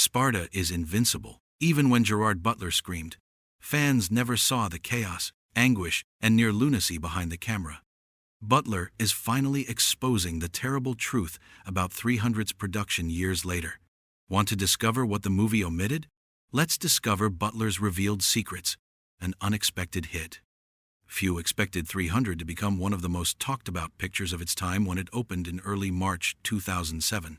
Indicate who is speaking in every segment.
Speaker 1: Sparta is invincible. Even when Gerard Butler screamed, fans never saw the chaos, anguish, and near lunacy behind the camera. Butler is finally exposing the terrible truth about 300's production years later. Want to discover what the movie omitted? Let's discover Butler's revealed secrets, an unexpected hit. Few expected 300 to become one of the most talked about pictures of its time when it opened in early March 2007.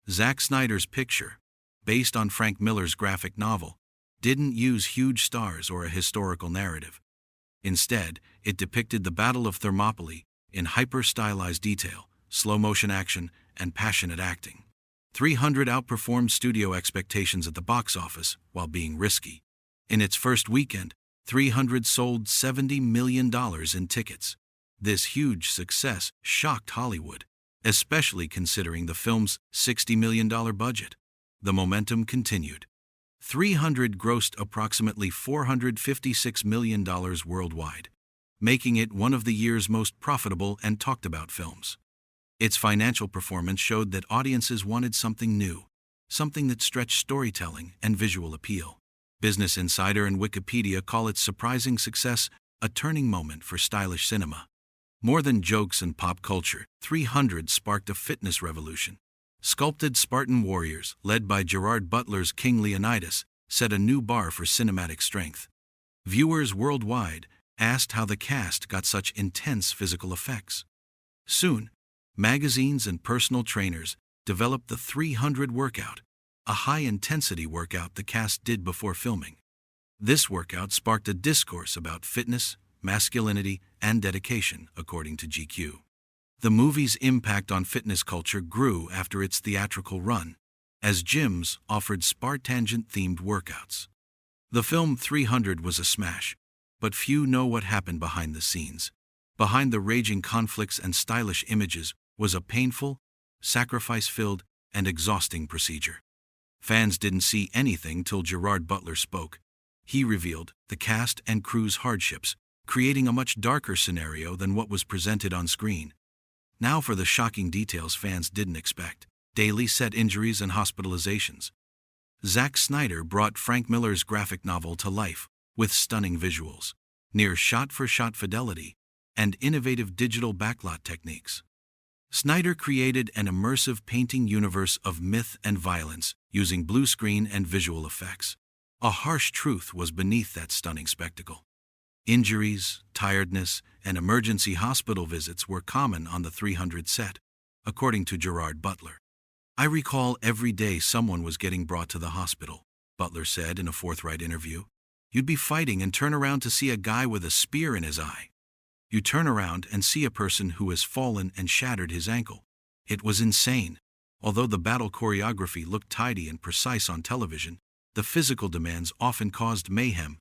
Speaker 1: Zack Snyder's picture, based on Frank Miller's graphic novel, didn't use huge stars or a historical narrative. Instead, it depicted the Battle of Thermopylae in hyper-stylized detail, slow-motion action, and passionate acting. 300 outperformed studio expectations at the box office while being risky. In its first weekend, 300 sold $70 million in tickets. This huge success shocked Hollywood, especially considering the film's $60 million budget. The momentum continued. 300 grossed approximately $456 million worldwide, making it one of the year's most profitable and talked about films. Its financial performance showed that audiences wanted something new, something that stretched storytelling and visual appeal. Business Insider and Wikipedia call its surprising success a turning moment for stylish cinema. More than jokes and pop culture, 300 sparked a fitness revolution. Sculpted Spartan warriors, led by Gerard Butler's King Leonidas, set a new bar for cinematic strength. Viewers worldwide asked how the cast got such intense physical effects. Soon, magazines and personal trainers developed the 300 workout, a high-intensity workout the cast did before filming. This workout sparked a discourse about fitness, masculinity, and dedication, according to GQ. The movie's impact on fitness culture grew after its theatrical run, as gyms offered Spartangent-themed workouts. The film 300 was a smash, but few know what happened behind the scenes. Behind the raging conflicts and stylish images was a painful, sacrifice-filled, and exhausting procedure. Fans didn't see anything till Gerard Butler spoke. He revealed the cast and crew's hardships, creating a much darker scenario than what was presented on screen. Now for the shocking details fans didn't expect: daily set injuries and hospitalizations. Zack Snyder brought Frank Miller's graphic novel to life with stunning visuals, near shot-for-shot fidelity, and innovative digital backlot techniques. Snyder created an immersive painting universe of myth and violence using blue screen and visual effects. A harsh truth was beneath that stunning spectacle. Injuries, tiredness, and emergency hospital visits were common on the 300 set, according to Gerard Butler. "I recall every day someone was getting brought to the hospital," Butler said in a forthright interview. "You'd be fighting and turn around to see a guy with a spear in his eye. You turn around and see a person who has fallen and shattered his ankle. It was insane." Although the battle choreography looked tidy and precise on television, the physical demands often caused mayhem.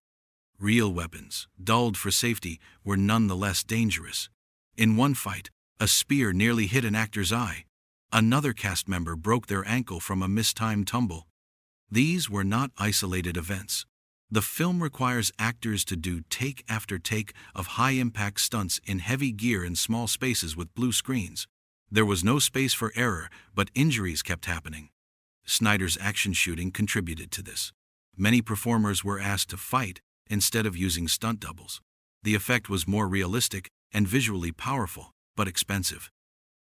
Speaker 1: Real weapons, dulled for safety, were nonetheless dangerous. In one fight, a spear nearly hit an actor's eye. Another cast member broke their ankle from a mistimed tumble. These were not isolated events. The film requires actors to do take after take of high-impact stunts in heavy gear in small spaces with blue screens. There was no space for error, but injuries kept happening. Snyder's action shooting contributed to this. Many performers were asked to fight instead of using stunt doubles. The effect was more realistic and visually powerful, but expensive.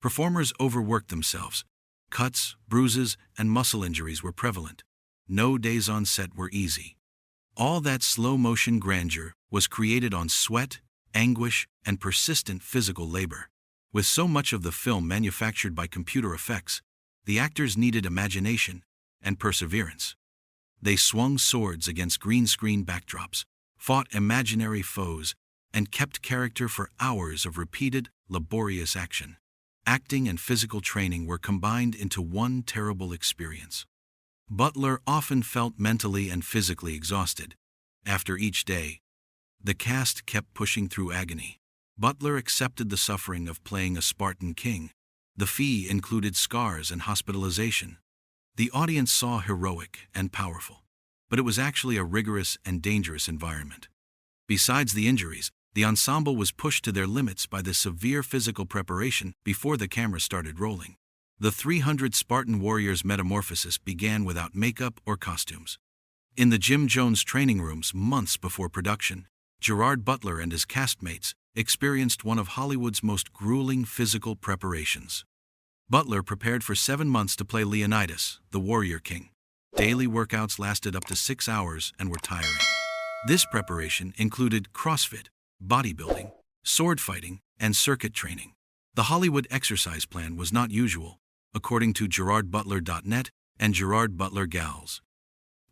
Speaker 1: Performers overworked themselves. Cuts, bruises, and muscle injuries were prevalent. No days on set were easy. All that slow-motion grandeur was created on sweat, anguish, and persistent physical labor. With so much of the film manufactured by computer effects, the actors needed imagination and perseverance. They swung swords against green screen backdrops, fought imaginary foes, and kept character for hours of repeated, laborious action. Acting and physical training were combined into one terrible experience. Butler often felt mentally and physically exhausted. After each day, the cast kept pushing through agony. Butler accepted the suffering of playing a Spartan king. The fee included scars and hospitalization. The audience saw heroic and powerful, but it was actually a rigorous and dangerous environment. Besides the injuries, the ensemble was pushed to their limits by the severe physical preparation before the camera started rolling. The 300 Spartan warriors' metamorphosis began without makeup or costumes. In the Jim Jones training rooms months before production, Gerard Butler and his castmates experienced one of Hollywood's most grueling physical preparations. Butler prepared for 7 months to play Leonidas, the Warrior King. Daily workouts lasted up to 6 hours and were tiring. This preparation included CrossFit, bodybuilding, sword fighting, and circuit training. The Hollywood exercise plan was not usual, according to GerardButler.net and Gerard Butler Gals.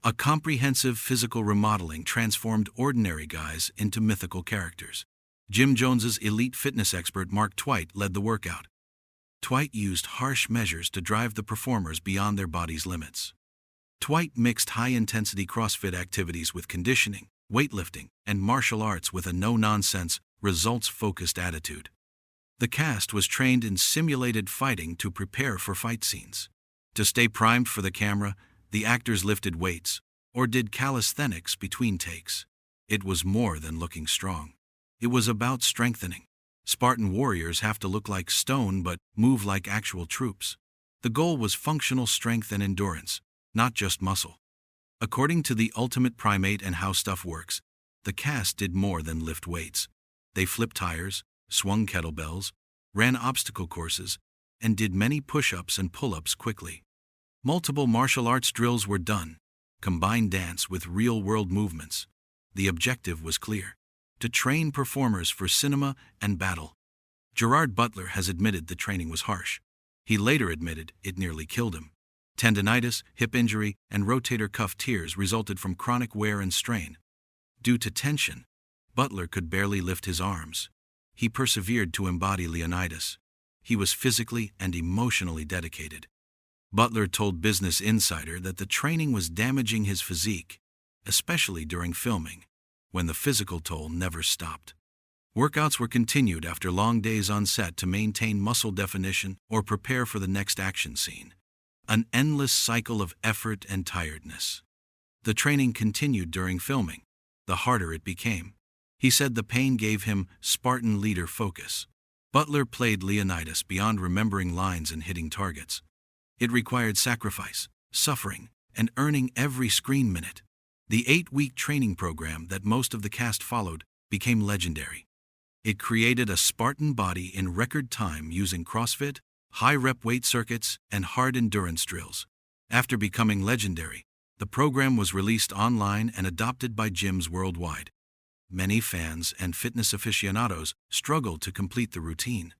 Speaker 1: A comprehensive physical remodeling transformed ordinary guys into mythical characters. Jim Jones's elite fitness expert Mark Twight led the workout. Twight used harsh measures to drive the performers beyond their body's limits. Twight mixed high-intensity CrossFit activities with conditioning, weightlifting, and martial arts with a no-nonsense, results-focused attitude. The cast was trained in simulated fighting to prepare for fight scenes. To stay primed for the camera, the actors lifted weights or did calisthenics between takes. It was more than looking strong. It was about strengthening. Spartan warriors have to look like stone but move like actual troops. The goal was functional strength and endurance, not just muscle. According to the Ultimate Primate and How Stuff Works, the cast did more than lift weights. They flipped tires, swung kettlebells, ran obstacle courses, and did many push-ups and pull-ups quickly. Multiple martial arts drills were done, combined dance with real-world movements. The objective was clear: to train performers for cinema and battle. Gerard Butler has admitted the training was harsh. He later admitted it nearly killed him. Tendinitis, hip injury, and rotator cuff tears resulted from chronic wear and strain. Due to tension, Butler could barely lift his arms. He persevered to embody Leonidas. He was physically and emotionally dedicated. Butler told Business Insider that the training was damaging his physique, especially during filming, when the physical toll never stopped. Workouts were continued after long days on set to maintain muscle definition or prepare for the next action scene. An endless cycle of effort and tiredness. The training continued during filming. The harder it became. He said the pain gave him Spartan leader focus. Butler played Leonidas beyond remembering lines and hitting targets. It required sacrifice, suffering, and earning every screen minute. The 8-week training program that most of the cast followed became legendary. It created a Spartan body in record time using CrossFit, high-rep weight circuits, and hard endurance drills. After becoming legendary, the program was released online and adopted by gyms worldwide. Many fans and fitness aficionados struggled to complete the routine.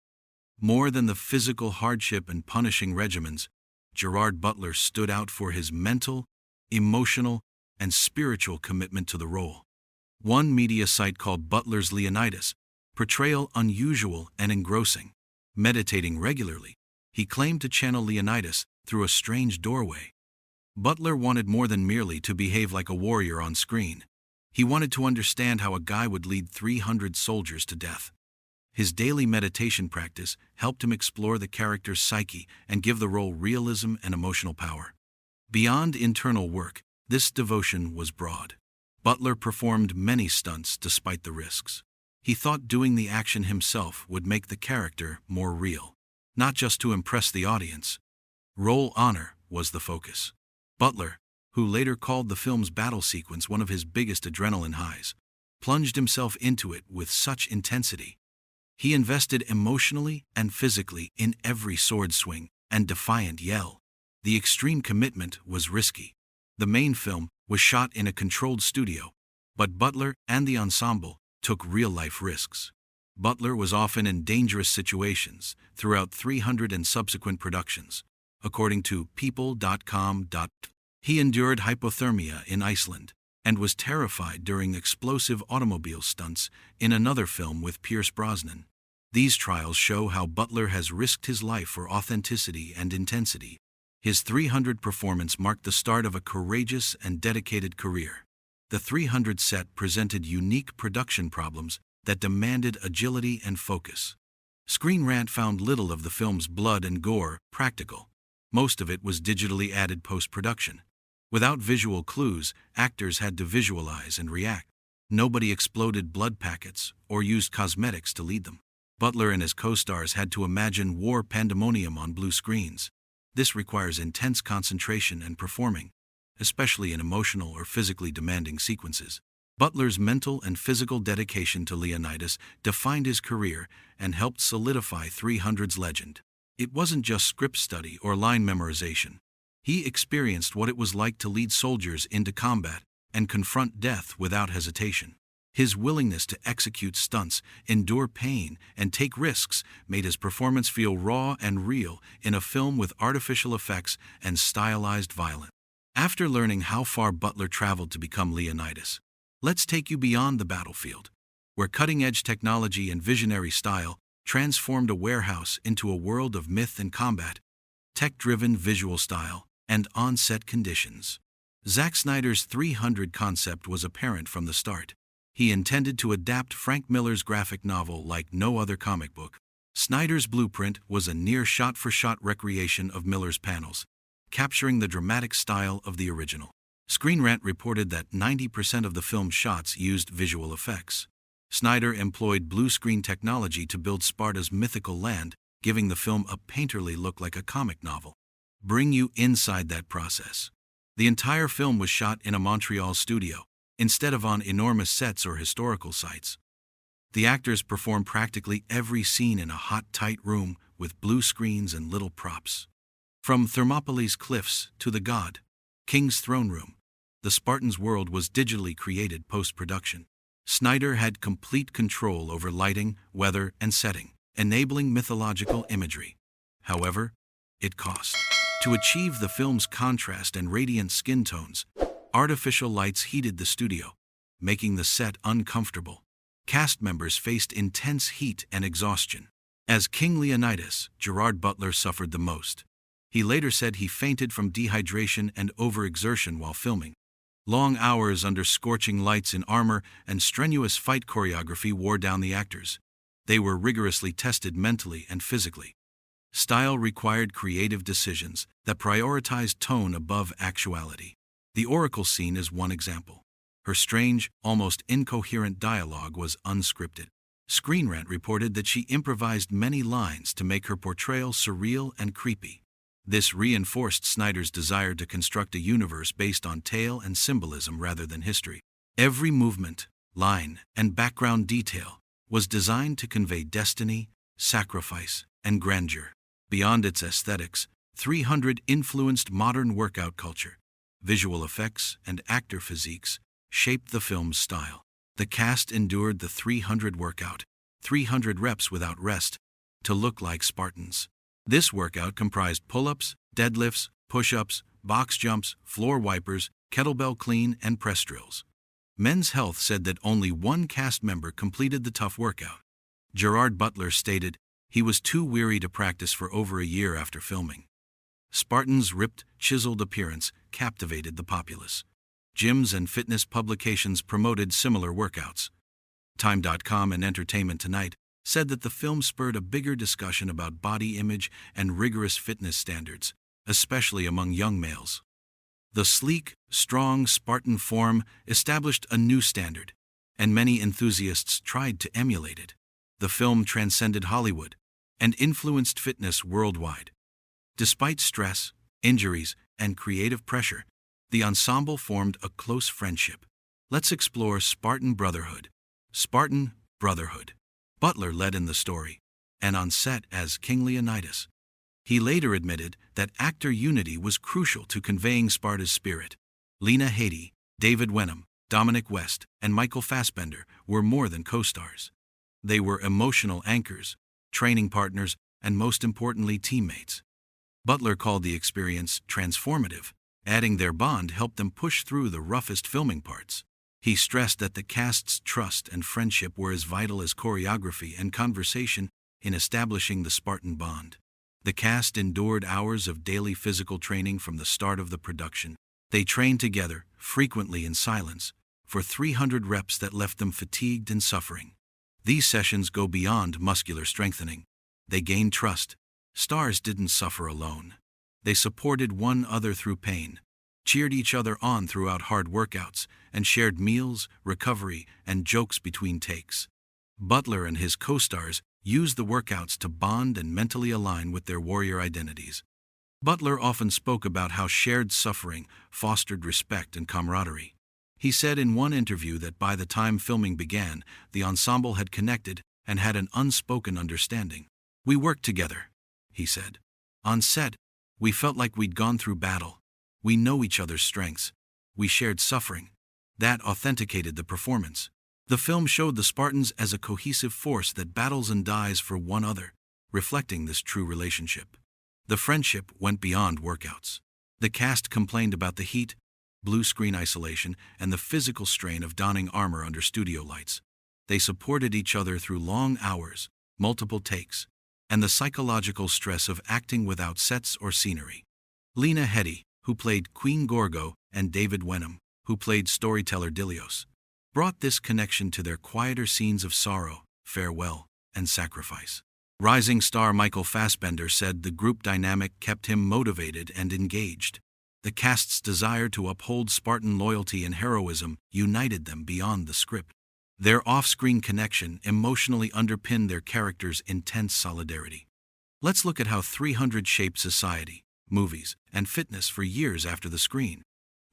Speaker 1: More than the physical hardship and punishing regimens, Gerard Butler stood out for his mental, emotional, and spiritual commitment to the role. One media site called Butler's Leonidas portrayal unusual and engrossing. Meditating regularly, he claimed to channel Leonidas through a strange doorway. Butler wanted more than merely to behave like a warrior on screen. He wanted to understand how a guy would lead 300 soldiers to death. His daily meditation practice helped him explore the character's psyche and give the role realism and emotional power. Beyond internal work, this devotion was broad. Butler performed many stunts despite the risks. He thought doing the action himself would make the character more real, not just to impress the audience. Role honor was the focus. Butler, who later called the film's battle sequence one of his biggest adrenaline highs, plunged himself into it with such intensity. He invested emotionally and physically in every sword swing and defiant yell. The extreme commitment was risky. The main film was shot in a controlled studio, but Butler and the ensemble took real-life risks. Butler was often in dangerous situations throughout 300 and subsequent productions, according to People.com. He endured hypothermia in Iceland and was terrified during explosive automobile stunts in another film with Pierce Brosnan. These trials show how Butler has risked his life for authenticity and intensity. His 300 performance marked the start of a courageous and dedicated career. The 300 set presented unique production problems that demanded agility and focus. Screen Rant found little of the film's blood and gore practical. Most of it was digitally added post-production. Without visual clues, actors had to visualize and react. Nobody exploded blood packets or used cosmetics to lead them. Butler and his co-stars had to imagine war pandemonium on blue screens. This requires intense concentration and performing, especially in emotional or physically demanding sequences. Butler's mental and physical dedication to Leonidas defined his career and helped solidify 300's legend. It wasn't just script study or line memorization. He experienced what it was like to lead soldiers into combat and confront death without hesitation. His willingness to execute stunts, endure pain, and take risks made his performance feel raw and real in a film with artificial effects and stylized violence. After learning how far Butler traveled to become Leonidas, let's take you beyond the battlefield, where cutting-edge technology and visionary style transformed a warehouse into a world of myth and combat, tech-driven visual style, and on-set conditions. Zack Snyder's 300 concept was apparent from the start. He intended to adapt Frank Miller's graphic novel like no other comic book. Snyder's blueprint was a near shot-for-shot recreation of Miller's panels, capturing the dramatic style of the original. Screen Rant reported that 90% of the film's shots used visual effects. Snyder employed blue screen technology to build Sparta's mythical land, giving the film a painterly look like a comic novel. Bring you inside that process. The entire film was shot in a Montreal studio, instead of on enormous sets or historical sites. The actors performed practically every scene in a hot, tight room with blue screens and little props. From Thermopylae's cliffs to the god King's throne room, the Spartans' world was digitally created post-production. Snyder had complete control over lighting, weather, and setting, enabling mythological imagery. However, it cost. To achieve the film's contrast and radiant skin tones, artificial lights heated the studio, making the set uncomfortable. Cast members faced intense heat and exhaustion. As King Leonidas, Gerard Butler suffered the most. He later said he fainted from dehydration and overexertion while filming. Long hours under scorching lights in armor and strenuous fight choreography wore down the actors. They were rigorously tested mentally and physically. Style required creative decisions that prioritized tone above actuality. The Oracle scene is one example. Her strange, almost incoherent dialogue was unscripted. Screen Rant reported that she improvised many lines to make her portrayal surreal and creepy. This reinforced Snyder's desire to construct a universe based on tale and symbolism rather than history. Every movement, line, and background detail was designed to convey destiny, sacrifice, and grandeur. Beyond its aesthetics, 300 influenced modern workout culture. Visual effects and actor physiques shaped the film's style. The cast endured the 300 workout, 300 reps without rest, to look like Spartans. This workout comprised pull-ups, deadlifts, push-ups, box jumps, floor wipers, kettlebell clean, and press drills. Men's Health said that only one cast member completed the tough workout. Gerard Butler stated he was too weary to practice for over a year after filming. Spartan's ripped, chiseled appearance captivated the populace. Gyms and fitness publications promoted similar workouts. Time.com and Entertainment Tonight said that the film spurred a bigger discussion about body image and rigorous fitness standards, especially among young males. The sleek, strong Spartan form established a new standard, and many enthusiasts tried to emulate it. The film transcended Hollywood and influenced fitness worldwide. Despite stress, injuries, and creative pressure, the ensemble formed a close friendship. Let's explore Spartan Brotherhood. Spartan Brotherhood. Butler led in the story, and on set as King Leonidas. He later admitted that actor unity was crucial to conveying Sparta's spirit. Lena Headey, David Wenham, Dominic West, and Michael Fassbender were more than co-stars. They were emotional anchors, training partners, and most importantly, teammates. Butler called the experience transformative, adding their bond helped them push through the roughest filming parts. He stressed that the cast's trust and friendship were as vital as choreography and conversation in establishing the Spartan bond. The cast endured hours of daily physical training from the start of the production. They trained together, frequently in silence, for 300 reps that left them fatigued and suffering. These sessions go beyond muscular strengthening. They gained trust. Stars didn't suffer alone. They supported one another through pain, cheered each other on throughout hard workouts, and shared meals, recovery, and jokes between takes. Butler and his co-stars used the workouts to bond and mentally align with their warrior identities. Butler often spoke about how shared suffering fostered respect and camaraderie. He said in one interview that by the time filming began, the ensemble had connected and had an unspoken understanding. "We worked together," he said. "On set, we felt like we'd gone through battle. We know each other's strengths. We shared suffering." That authenticated the performance. The film showed the Spartans as a cohesive force that battles and dies for one another, reflecting this true relationship. The friendship went beyond workouts. The cast complained about the heat, blue screen isolation, and the physical strain of donning armor under studio lights. They supported each other through long hours, multiple takes, and the psychological stress of acting without sets or scenery. Lena Headey, who played Queen Gorgo, and David Wenham, who played storyteller Dilios, brought this connection to their quieter scenes of sorrow, farewell, and sacrifice. Rising star Michael Fassbender said the group dynamic kept him motivated and engaged. The cast's desire to uphold Spartan loyalty and heroism united them beyond the script. Their off-screen connection emotionally underpinned their characters' intense solidarity. Let's look at how 300 shaped society, movies, and fitness for years after the screen.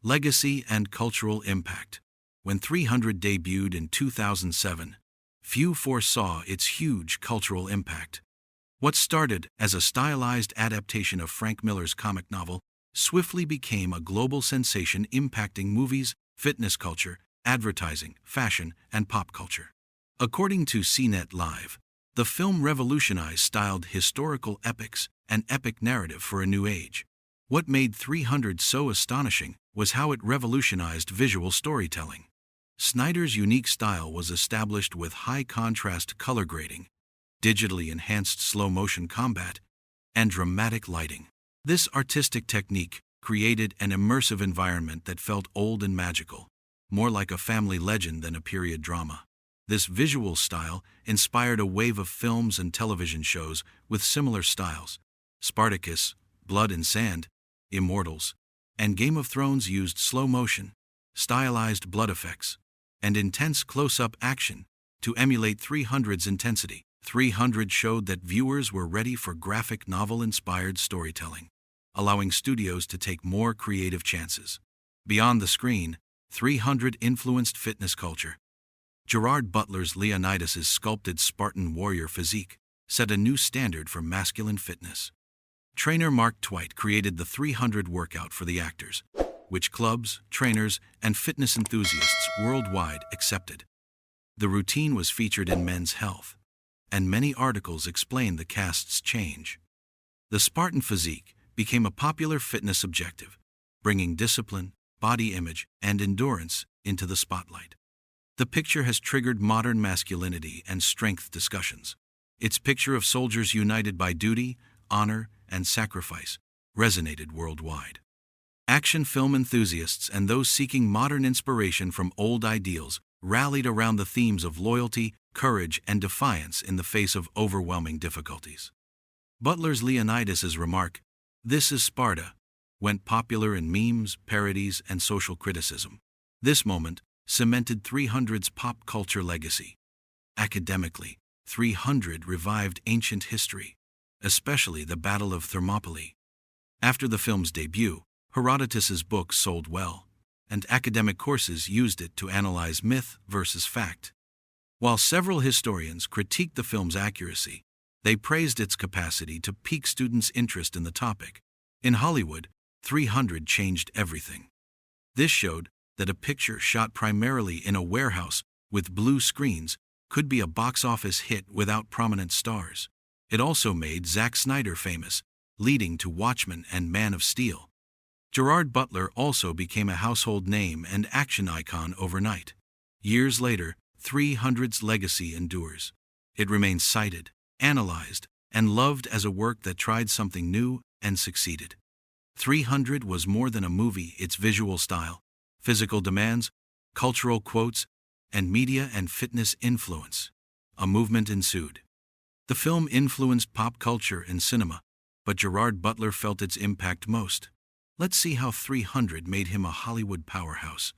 Speaker 1: Legacy and cultural impact. When 300 debuted in 2007, few foresaw its huge cultural impact. What started as a stylized adaptation of Frank Miller's comic novel swiftly became a global sensation impacting movies, fitness culture, advertising, fashion, and pop culture. According to CNET Live, the film revolutionized styled historical epics and epic narrative for a new age. What made 300 so astonishing was how it revolutionized visual storytelling. Snyder's unique style was established with high-contrast color grading, digitally enhanced slow-motion combat, and dramatic lighting. This artistic technique created an immersive environment that felt old and magical, more like a family legend than a period drama. This visual style inspired a wave of films and television shows with similar styles. Spartacus, Blood and Sand, Immortals, and Game of Thrones used slow motion, stylized blood effects, and intense close-up action to emulate 300's intensity. 300 showed that viewers were ready for graphic novel-inspired storytelling, allowing studios to take more creative chances. Beyond the screen, 300 influenced fitness culture. Gerard Butler's Leonidas's sculpted Spartan warrior physique set a new standard for masculine fitness. Trainer Mark Twight created the 300 workout for the actors, which clubs, trainers, and fitness enthusiasts worldwide accepted. The routine was featured in Men's Health, and many articles explained the cast's change. The Spartan physique became a popular fitness objective, bringing discipline, body image, and endurance into the spotlight. The picture has triggered modern masculinity and strength discussions. Its picture of soldiers united by duty, honor, and sacrifice resonated worldwide. Action film enthusiasts and those seeking modern inspiration from old ideals rallied around the themes of loyalty, courage, and defiance in the face of overwhelming difficulties. Butler's Leonidas's remark, "This is Sparta," went popular in memes, parodies, and social criticism. This moment cemented 300's pop culture legacy. Academically, 300 revived ancient history, especially the Battle of Thermopylae. After the film's debut, Herodotus's book sold well, and academic courses used it to analyze myth versus fact. While several historians critiqued the film's accuracy, they praised its capacity to pique students' interest in the topic. In Hollywood, 300 changed everything. This showed that a picture shot primarily in a warehouse with blue screens could be a box office hit without prominent stars. It also made Zack Snyder famous, leading to Watchmen and Man of Steel. Gerard Butler also became a household name and action icon overnight. Years later, 300's legacy endures. It remains cited, analyzed, and loved as a work that tried something new and succeeded. 300 was more than a movie. Its visual style, physical demands, cultural quotes, and media and fitness influence. A movement ensued. The film influenced pop culture and cinema, but Gerard Butler felt its impact most. Let's see how 300 made him a Hollywood powerhouse.